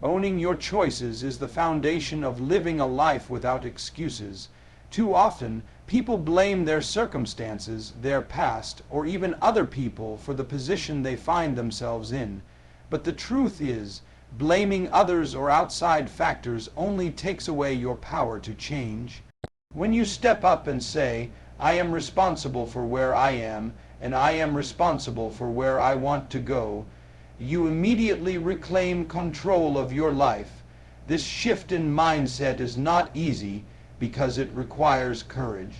Owning your choices is the foundation of living a life without excuses. Too often, people blame their circumstances, their past, or even other people for the position they find themselves in. But the truth is, blaming others or outside factors only takes away your power to change. When you step up and say, "I am responsible for where I am, and I am responsible for where I want to go," you immediately reclaim control of your life. This shift in mindset is not easy because it requires courage.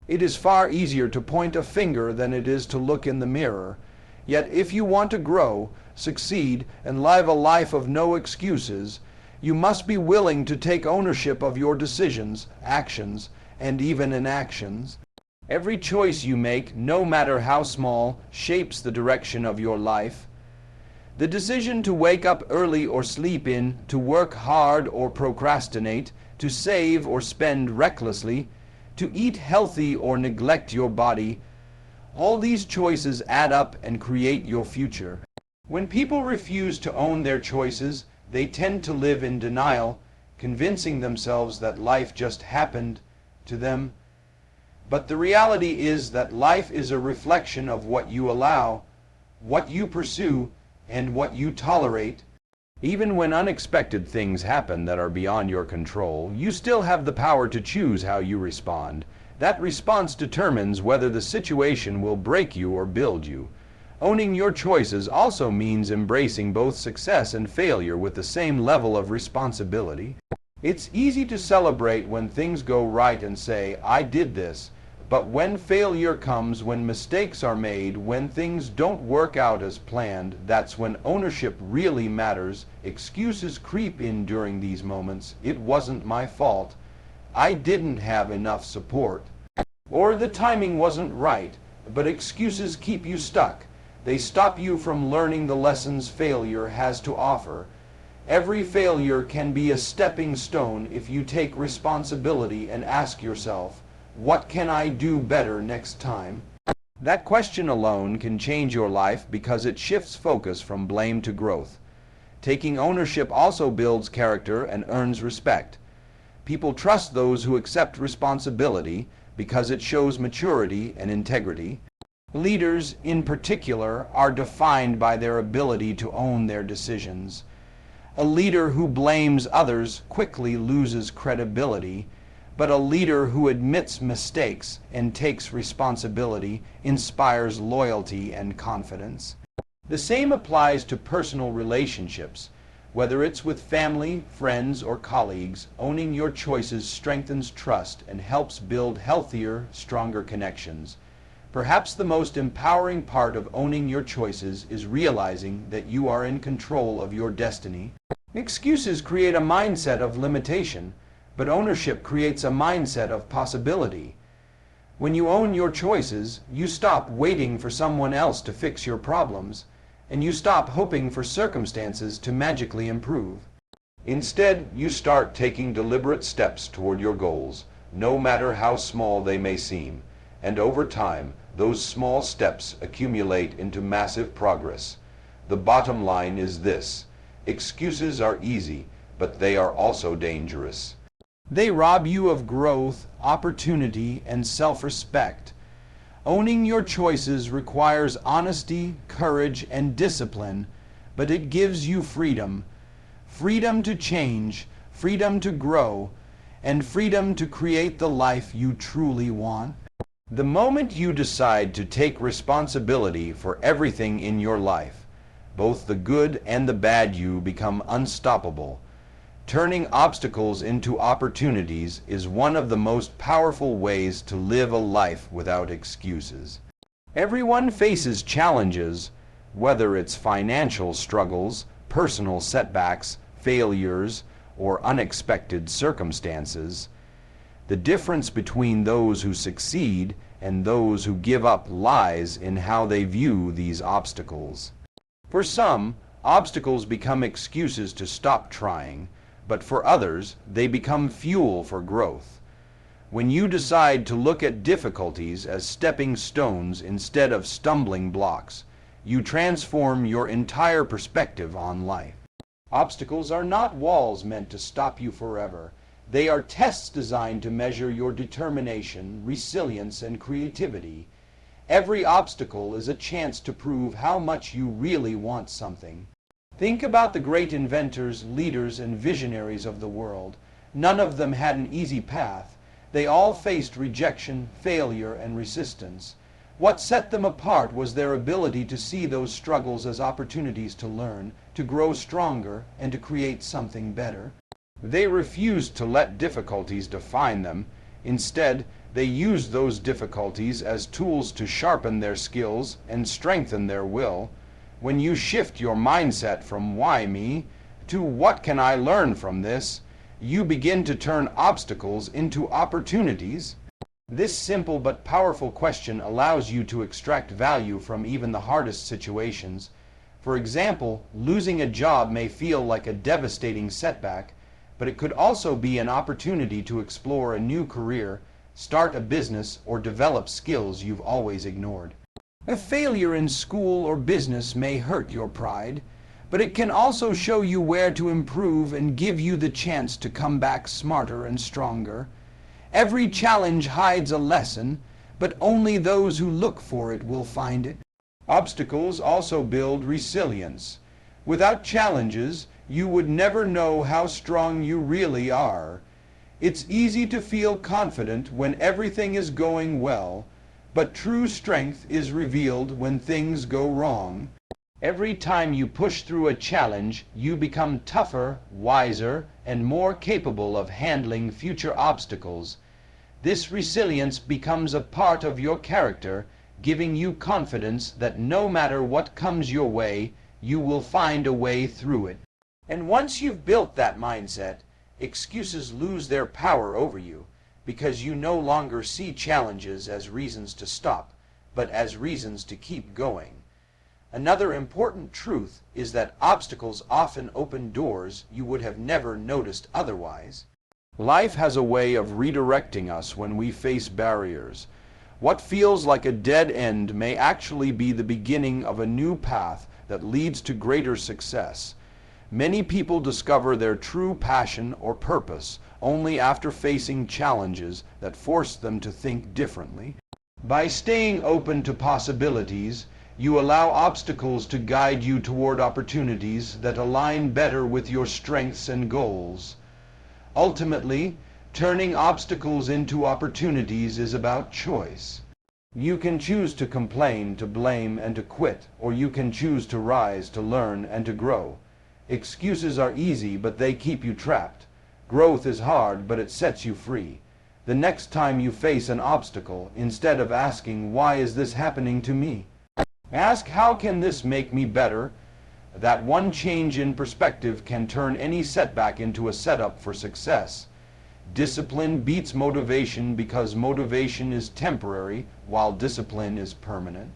It is far easier to point a finger than it is to look in the mirror. Yet if you want to grow, succeed, and live a life of no excuses, you must be willing to take ownership of your decisions, actions, and even inactions. Every choice you make, no matter how small, shapes the direction of your life. The decision to wake up early or sleep in, to work hard or procrastinate, to save or spend recklessly, to eat healthy or neglect your body, all these choices add up and create your future. When people refuse to own their choices, they tend to live in denial, convincing themselves that life just happened to them. But the reality is that life is a reflection of what you allow, what you pursue, and what you tolerate. Even when unexpected things happen that are beyond your control, you still have the power to choose how you respond. That response determines whether the situation will break you or build you. Owning your choices also means embracing both success and failure with the same level of responsibility. It's easy to celebrate when things go right and say, "I did this." But when failure comes, when mistakes are made, when things don't work out as planned, that's when ownership really matters. Excuses creep in during these moments. "It wasn't my fault. I didn't have enough support." Or "the timing wasn't right." But excuses keep you stuck. They stop you from learning the lessons failure has to offer. Every failure can be a stepping stone if you take responsibility and ask yourself, "What can I do better next time?" That question alone can change your life because it shifts focus from blame to growth. Taking ownership also builds character and earns respect. People trust those who accept responsibility because it shows maturity and integrity. Leaders, in particular, are defined by their ability to own their decisions. A leader who blames others quickly loses credibility, but a leader who admits mistakes and takes responsibility inspires loyalty and confidence. The same applies to personal relationships. Whether it's with family, friends, or colleagues, owning your choices strengthens trust and helps build healthier, stronger connections. Perhaps the most empowering part of owning your choices is realizing that you are in control of your destiny. Excuses create a mindset of limitation, but ownership creates a mindset of possibility. When you own your choices, you stop waiting for someone else to fix your problems, and you stop hoping for circumstances to magically improve. Instead, you start taking deliberate steps toward your goals, no matter how small they may seem, and over time, those small steps accumulate into massive progress. The bottom line is this: excuses are easy, but they are also dangerous. They rob you of growth, opportunity, and self-respect. Owning your choices requires honesty, courage, and discipline, but it gives you freedom. Freedom to change, freedom to grow, and freedom to create the life you truly want. The moment you decide to take responsibility for everything in your life, both the good and the bad you become unstoppable. Turning obstacles into opportunities is one of the most powerful ways to live a life without excuses. Everyone faces challenges, whether it's financial struggles, personal setbacks, failures, or unexpected circumstances. The difference between those who succeed and those who give up lies in how they view these obstacles. For some, obstacles become excuses to stop trying, but for others, they become fuel for growth. When you decide to look at difficulties as stepping stones instead of stumbling blocks, you transform your entire perspective on life. Obstacles are not walls meant to stop you forever. They are tests designed to measure your determination, resilience, and creativity. Every obstacle is a chance to prove how much you really want something. Think about the great inventors, leaders, and visionaries of the world. None of them had an easy path. They all faced rejection, failure, and resistance. What set them apart was their ability to see those struggles as opportunities to learn, to grow stronger, and to create something better. They refused to let difficulties define them. Instead, they used those difficulties as tools to sharpen their skills and strengthen their will. When you shift your mindset from why me to what can I learn from this, you begin to turn obstacles into opportunities. This simple but powerful question allows you to extract value from even the hardest situations. For example, losing a job may feel like a devastating setback, but it could also be an opportunity to explore a new career, start a business, or develop skills you've always ignored. A failure in school or business may hurt your pride, but it can also show you where to improve and give you the chance to come back smarter and stronger. Every challenge hides a lesson, but only those who look for it will find it. Obstacles also build resilience. Without challenges, you would never know how strong you really are. It's easy to feel confident when everything is going well, but true strength is revealed when things go wrong. Every time you push through a challenge, you become tougher, wiser, and more capable of handling future obstacles. This resilience becomes a part of your character, giving you confidence that no matter what comes your way, you will find a way through it. And once you've built that mindset, excuses lose their power over you, because you no longer see challenges as reasons to stop, but as reasons to keep going. Another important truth is that obstacles often open doors you would have never noticed otherwise. Life has a way of redirecting us when we face barriers. What feels like a dead end may actually be the beginning of a new path that leads to greater success. Many people discover their true passion or purpose only after facing challenges that force them to think differently. By staying open to possibilities, you allow obstacles to guide you toward opportunities that align better with your strengths and goals. Ultimately, turning obstacles into opportunities is about choice. You can choose to complain, to blame, and to quit, or you can choose to rise, to learn, and to grow. Excuses are easy, but they keep you trapped. Growth is hard, but it sets you free. The next time you face an obstacle, instead of asking, "Why is this happening to me?" ask, "How can this make me better?" That one change in perspective can turn any setback into a setup for success. Discipline beats motivation because motivation is temporary, while discipline is permanent.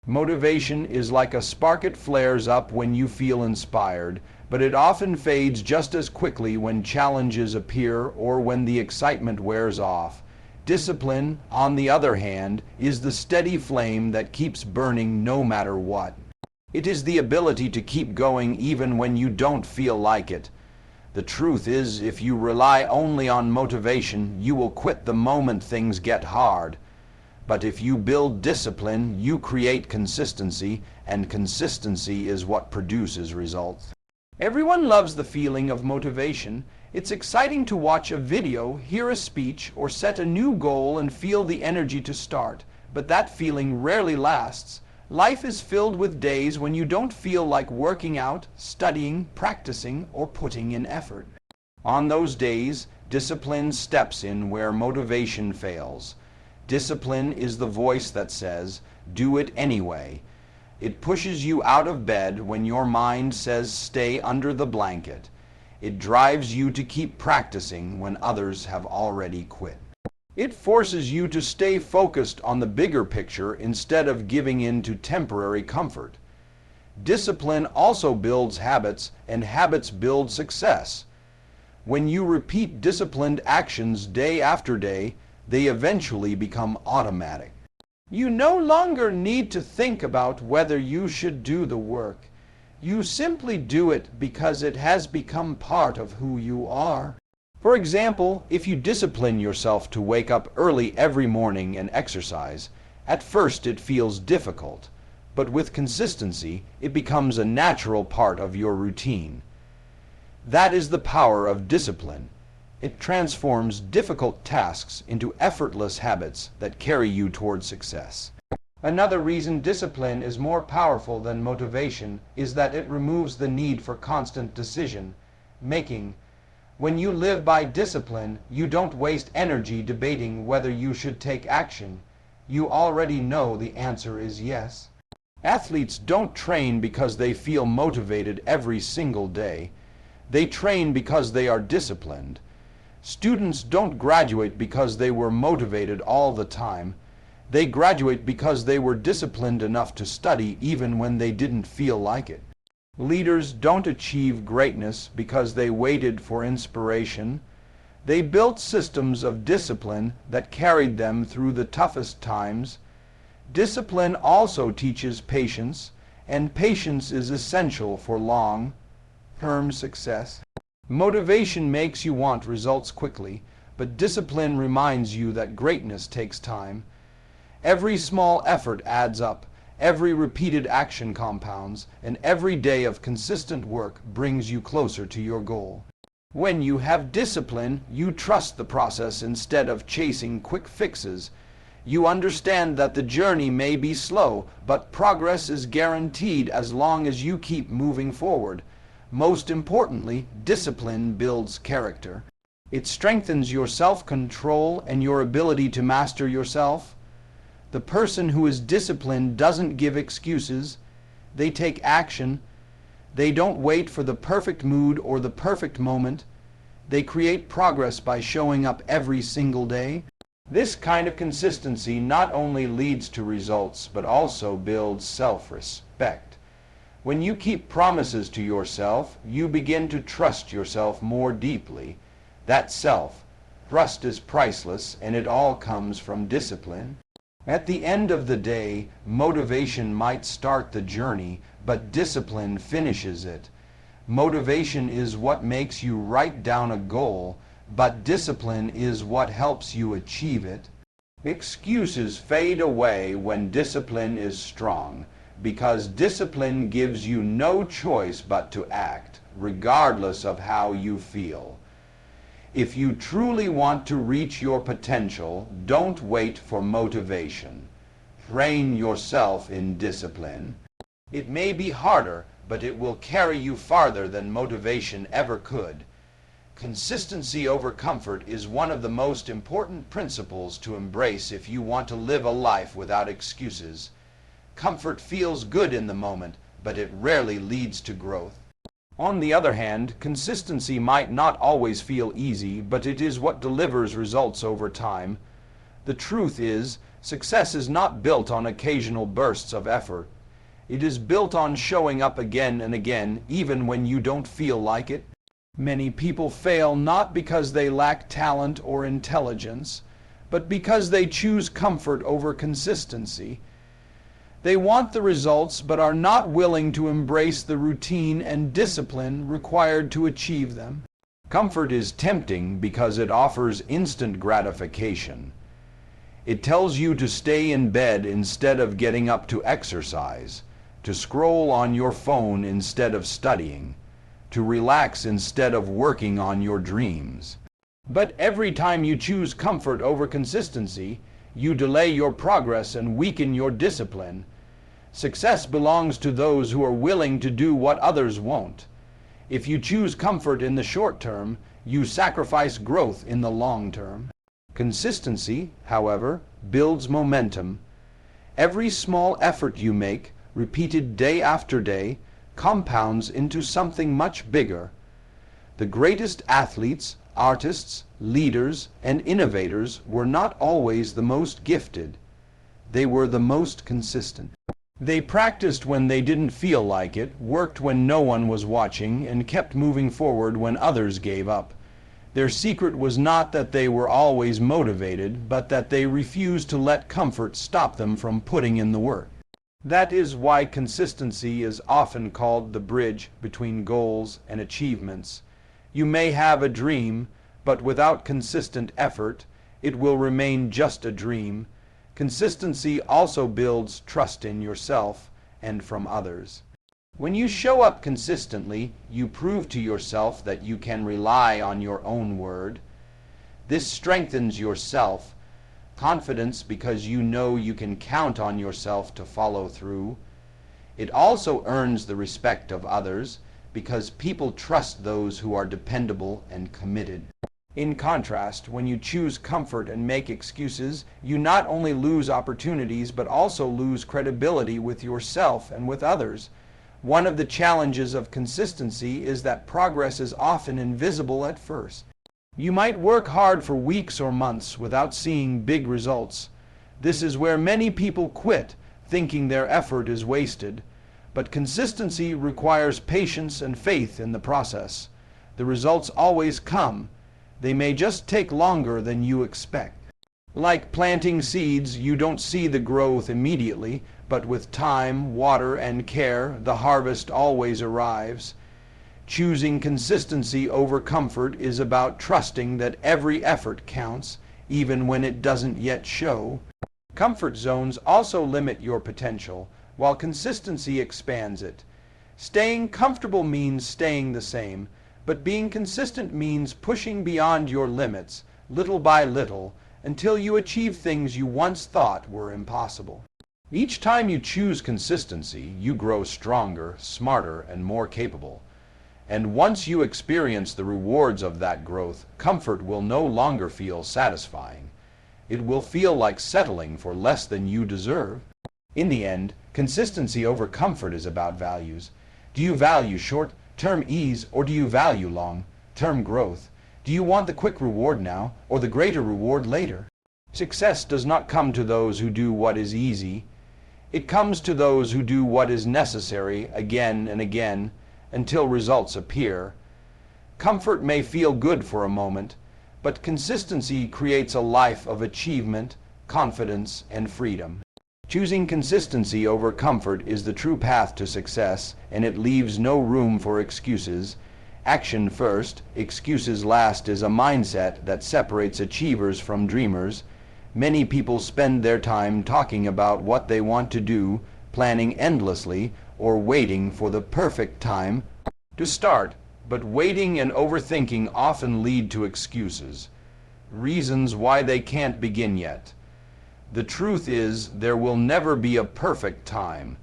Motivation is like a spark. It flares up when you feel inspired, but it often fades just as quickly when challenges appear or when the excitement wears off. Discipline, on the other hand, is the steady flame that keeps burning no matter what. It is the ability to keep going even when you don't feel like it. The truth is, if you rely only on motivation, you will quit the moment things get hard. But if you build discipline, you create consistency, and consistency is what produces results. Everyone loves the feeling of motivation. It's exciting to watch a video, hear a speech, or set a new goal and feel the energy to start. But that feeling rarely lasts. Life is filled with days when you don't feel like working out, studying, practicing, or putting in effort. On those days, discipline steps in where motivation fails. Discipline is the voice that says, "Do it anyway." It pushes you out of bed when your mind says, "Stay under the blanket." It drives you to keep practicing when others have already quit. It forces you to stay focused on the bigger picture instead of giving in to temporary comfort. Discipline also builds habits, and habits build success. When you repeat disciplined actions day after day, they eventually become automatic. You no longer need to think about whether you should do the work. You simply do it because it has become part of who you are. For example, if you discipline yourself to wake up early every morning and exercise, at first it feels difficult, but with consistency, it becomes a natural part of your routine. That is the power of discipline. It transforms difficult tasks into effortless habits that carry you toward success. Another reason discipline is more powerful than motivation is that it removes the need for constant decision making. When you live by discipline, you don't waste energy debating whether you should take action. You already know the answer is yes. Athletes don't train because they feel motivated every single day. They train because they are disciplined. Students don't graduate because they were motivated all the time. They graduate because they were disciplined enough to study even when they didn't feel like it. Leaders don't achieve greatness because they waited for inspiration. They built systems of discipline that carried them through the toughest times. Discipline also teaches patience, and patience is essential for long-term success. Motivation makes you want results quickly, but discipline reminds you that greatness takes time. Every small effort adds up, every repeated action compounds, and every day of consistent work brings you closer to your goal. When you have discipline, you trust the process instead of chasing quick fixes. You understand that the journey may be slow, but progress is guaranteed as long as you keep moving forward. Most importantly, discipline builds character. It strengthens your self-control and your ability to master yourself. The person who is disciplined doesn't give excuses. They take action. They don't wait for the perfect mood or the perfect moment. They create progress by showing up every single day. This kind of consistency not only leads to results, but also builds self-respect. When you keep promises to yourself, you begin to trust yourself more deeply. That self-trust is priceless, and it all comes from discipline. At the end of the day, motivation might start the journey, but discipline finishes it. Motivation is what makes you write down a goal, but discipline is what helps you achieve it. Excuses fade away when discipline is strong, because discipline gives you no choice but to act, regardless of how you feel. If you truly want to reach your potential, don't wait for motivation. Train yourself in discipline. It may be harder, but it will carry you farther than motivation ever could. Consistency over comfort is one of the most important principles to embrace if you want to live a life without excuses. Comfort feels good in the moment, but it rarely leads to growth. On the other hand, consistency might not always feel easy, but it is what delivers results over time. The truth is, success is not built on occasional bursts of effort. It is built on showing up again and again, even when you don't feel like it. Many people fail not because they lack talent or intelligence, but because they choose comfort over consistency. They want the results but are not willing to embrace the routine and discipline required to achieve them. Comfort is tempting because it offers instant gratification. It tells you to stay in bed instead of getting up to exercise, to scroll on your phone instead of studying, to relax instead of working on your dreams. But every time you choose comfort over consistency, you delay your progress and weaken your discipline. Success belongs to those who are willing to do what others won't. If you choose comfort in the short term, you sacrifice growth in the long term. Consistency, however, builds momentum. Every small effort you make, repeated day after day, compounds into something much bigger. The greatest athletes, artists, leaders, and innovators were not always the most gifted. They were the most consistent. They practiced when they didn't feel like it, worked when no one was watching, and kept moving forward when others gave up. Their secret was not that they were always motivated, but that they refused to let comfort stop them from putting in the work. That is why consistency is often called the bridge between goals and achievements. You may have a dream, but without consistent effort, it will remain just a dream. Consistency also builds trust in yourself and from others. When you show up consistently, you prove to yourself that you can rely on your own word. This strengthens your self-confidence because you know you can count on yourself to follow through. It also earns the respect of others because people trust those who are dependable and committed. In contrast, when you choose comfort and make excuses, you not only lose opportunities but also lose credibility with yourself and with others. One of the challenges of consistency is that progress is often invisible at first. You might work hard for weeks or months without seeing big results. This is where many people quit, thinking their effort is wasted. But consistency requires patience and faith in the process. The results always come. They may just take longer than you expect. Like planting seeds, you don't see the growth immediately, but with time, water, and care, the harvest always arrives. Choosing consistency over comfort is about trusting that every effort counts, even when it doesn't yet show. Comfort zones also limit your potential, while consistency expands it. Staying comfortable means staying the same, but being consistent means pushing beyond your limits, little by little, until you achieve things you once thought were impossible. Each time you choose consistency, you grow stronger, smarter, and more capable. And once you experience the rewards of that growth, comfort will no longer feel satisfying. It will feel like settling for less than you deserve. In the end, consistency over comfort is about values. Do you value short-term ease, or do you value long-term growth? Do you want the quick reward now, or the greater reward later? Success does not come to those who do what is easy. It comes to those who do what is necessary again and again, until results appear. Comfort may feel good for a moment, but consistency creates a life of achievement, confidence, and freedom. Choosing consistency over comfort is the true path to success, and it leaves no room for excuses. Action first, excuses last is a mindset that separates achievers from dreamers. Many people spend their time talking about what they want to do, planning endlessly, or waiting for the perfect time to start, but waiting and overthinking often lead to excuses, reasons why they can't begin yet. The truth is, there will never be a perfect time.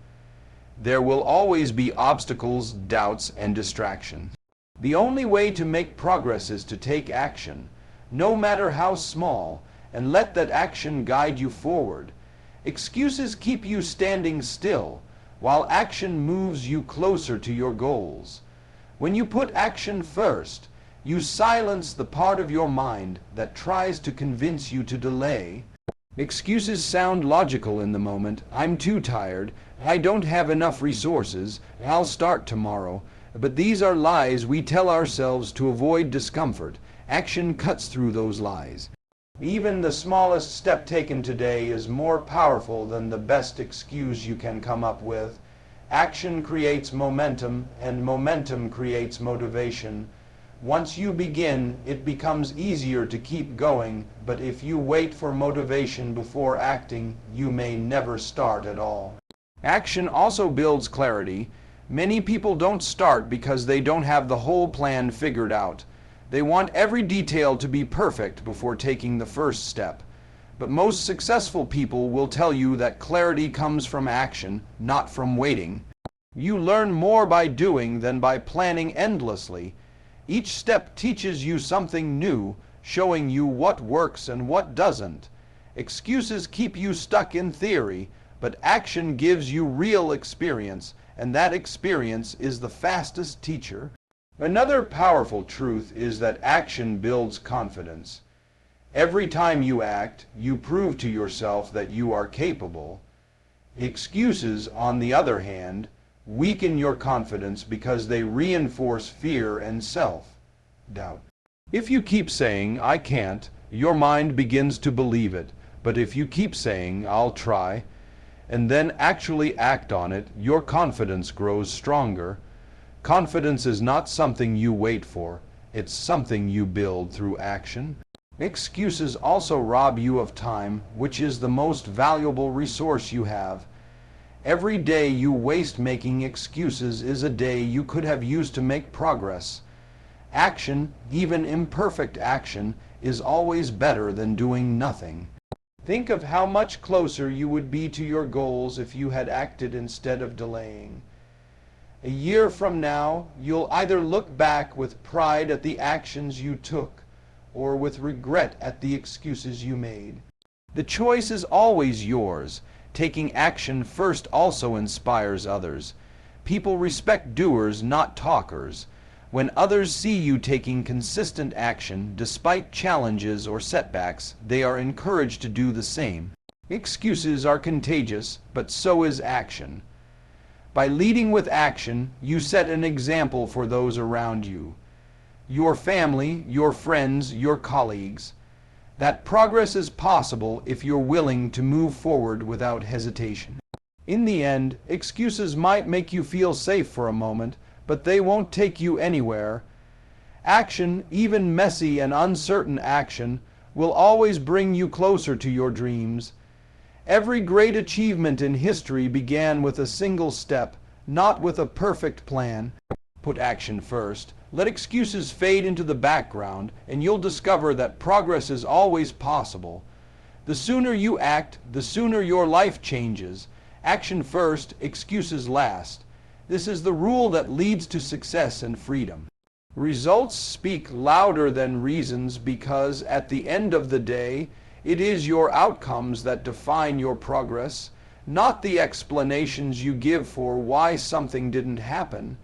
There will always be obstacles, doubts, and distraction. The only way to make progress is to take action, no matter how small, and let that action guide you forward. Excuses keep you standing still, while action moves you closer to your goals. When you put action first, you silence the part of your mind that tries to convince you to delay. Excuses sound logical in the moment. I'm too tired. I don't have enough resources. I'll start tomorrow. But these are lies we tell ourselves to avoid discomfort. Action cuts through those lies. Even the smallest step taken today is more powerful than the best excuse you can come up with. Action creates momentum, and momentum creates motivation. Once you begin, it becomes easier to keep going, but if you wait for motivation before acting, you may never start at all. Action also builds clarity. Many people don't start because they don't have the whole plan figured out. They want every detail to be perfect before taking the first step. But most successful people will tell you that clarity comes from action, not from waiting. You learn more by doing than by planning endlessly. Each step teaches you something new, showing you what works and what doesn't. Excuses keep you stuck in theory, but action gives you real experience, and that experience is the fastest teacher. Another powerful truth is that action builds confidence. Every time you act, you prove to yourself that you are capable. Excuses, on the other hand, weaken your confidence because they reinforce fear and self-doubt. If you keep saying, "I can't," your mind begins to believe it. But if you keep saying, "I'll try," and then actually act on it, your confidence grows stronger. Confidence is not something you wait for, it's something you build through action. Excuses also rob you of time, which is the most valuable resource you have. Every day you waste making excuses is a day you could have used to make progress. Action, even imperfect action, is always better than doing nothing. Think of how much closer you would be to your goals if you had acted instead of delaying. A year from now, you'll either look back with pride at the actions you took, or with regret at the excuses you made. The choice is always yours. Taking action first also inspires others. People respect doers, not talkers. When others see you taking consistent action, despite challenges or setbacks, they are encouraged to do the same. Excuses are contagious, but so is action. By leading with action, you set an example for those around you. Your family, your friends, your colleagues. That progress is possible if you're willing to move forward without hesitation. In the end, excuses might make you feel safe for a moment, but they won't take you anywhere. Action, even messy and uncertain action, will always bring you closer to your dreams. Every great achievement in history began with a single step, not with a perfect plan. Put action first. Let excuses fade into the background, and you'll discover that progress is always possible. The sooner you act, the sooner your life changes. Action first, excuses last. This is the rule that leads to success and freedom. Results speak louder than reasons because, at the end of the day, it is your outcomes that define your progress, not the explanations you give for why something didn't happen.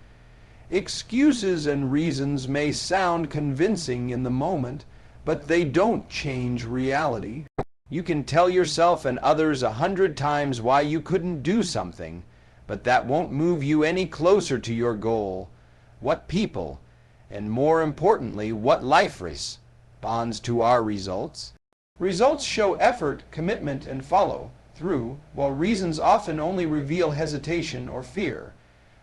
Excuses and reasons may sound convincing in the moment, but they don't change reality. You can tell yourself and others 100 times why you couldn't do something, but that won't move you any closer to your goal. What people, and more importantly, what life responds to our results? Results show effort, commitment, and follow through, while reasons often only reveal hesitation or fear.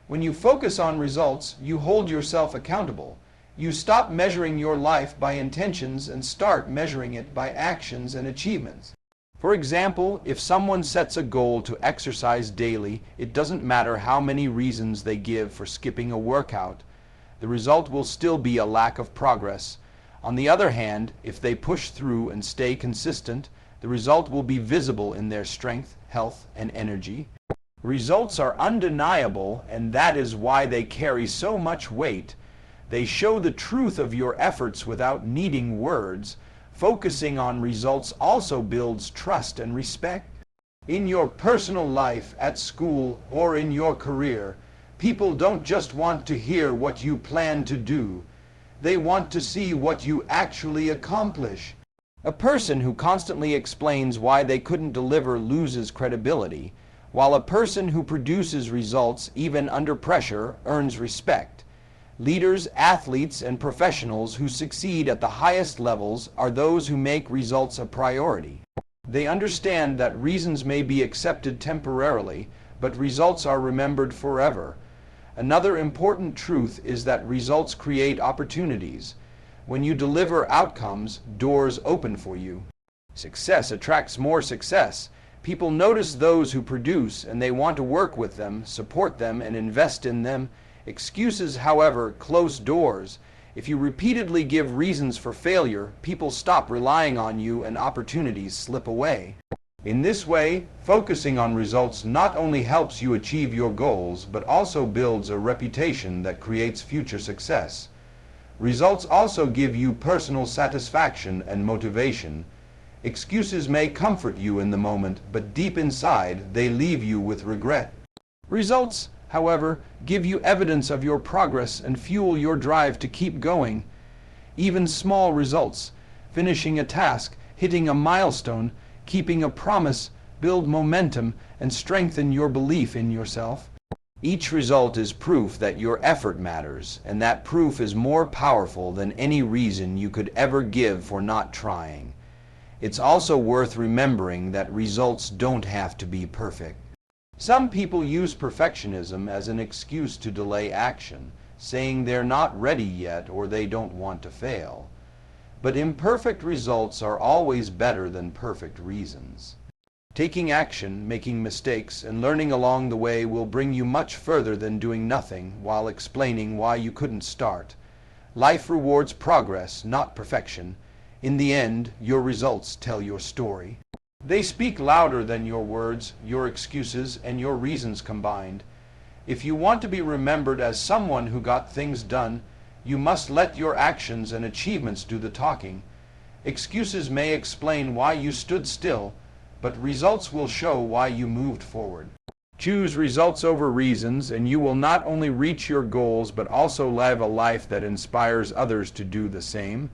When you focus on results, you hold yourself accountable. You stop measuring your life by intentions and start measuring it by actions and achievements. For example, if someone sets a goal to exercise daily, it doesn't matter how many reasons they give for skipping a workout. The result will still be a lack of progress. On the other hand, if they push through and stay consistent, the result will be visible in their strength, health, and energy. Results are undeniable, and that is why they carry so much weight. They show the truth of your efforts without needing words. Focusing on results also builds trust and respect. In your personal life, at school, or in your career, people don't just want to hear what you plan to do. They want to see what you actually accomplish. A person who constantly explains why they couldn't deliver loses credibility, while a person who produces results, even under pressure, earns respect. Leaders, athletes, and professionals who succeed at the highest levels are those who make results a priority. They understand that reasons may be accepted temporarily, but results are remembered forever. Another important truth is that results create opportunities. When you deliver outcomes, doors open for you. Success attracts more success. People notice those who produce, and they want to work with them, support them, and invest in them. Excuses, however, close doors. If you repeatedly give reasons for failure, people stop relying on you and opportunities slip away. In this way, focusing on results not only helps you achieve your goals, but also builds a reputation that creates future success. Results also give you personal satisfaction and motivation. Excuses may comfort you in the moment, but deep inside, they leave you with regret. Results, however, give you evidence of your progress and fuel your drive to keep going. Even small results, finishing a task, hitting a milestone, keeping a promise, build momentum, and strengthen your belief in yourself. Each result is proof that your effort matters, and that proof is more powerful than any reason you could ever give for not trying. It's also worth remembering that results don't have to be perfect. Some people use perfectionism as an excuse to delay action, saying they're not ready yet or they don't want to fail. But imperfect results are always better than perfect reasons. Taking action, making mistakes, and learning along the way will bring you much further than doing nothing while explaining why you couldn't start. Life rewards progress, not perfection. In the end, your results tell your story. They speak louder than your words, your excuses, and your reasons combined. If you want to be remembered as someone who got things done, you must let your actions and achievements do the talking. Excuses may explain why you stood still, but results will show why you moved forward. Choose results over reasons, and you will not only reach your goals, but also live a life that inspires others to do the same.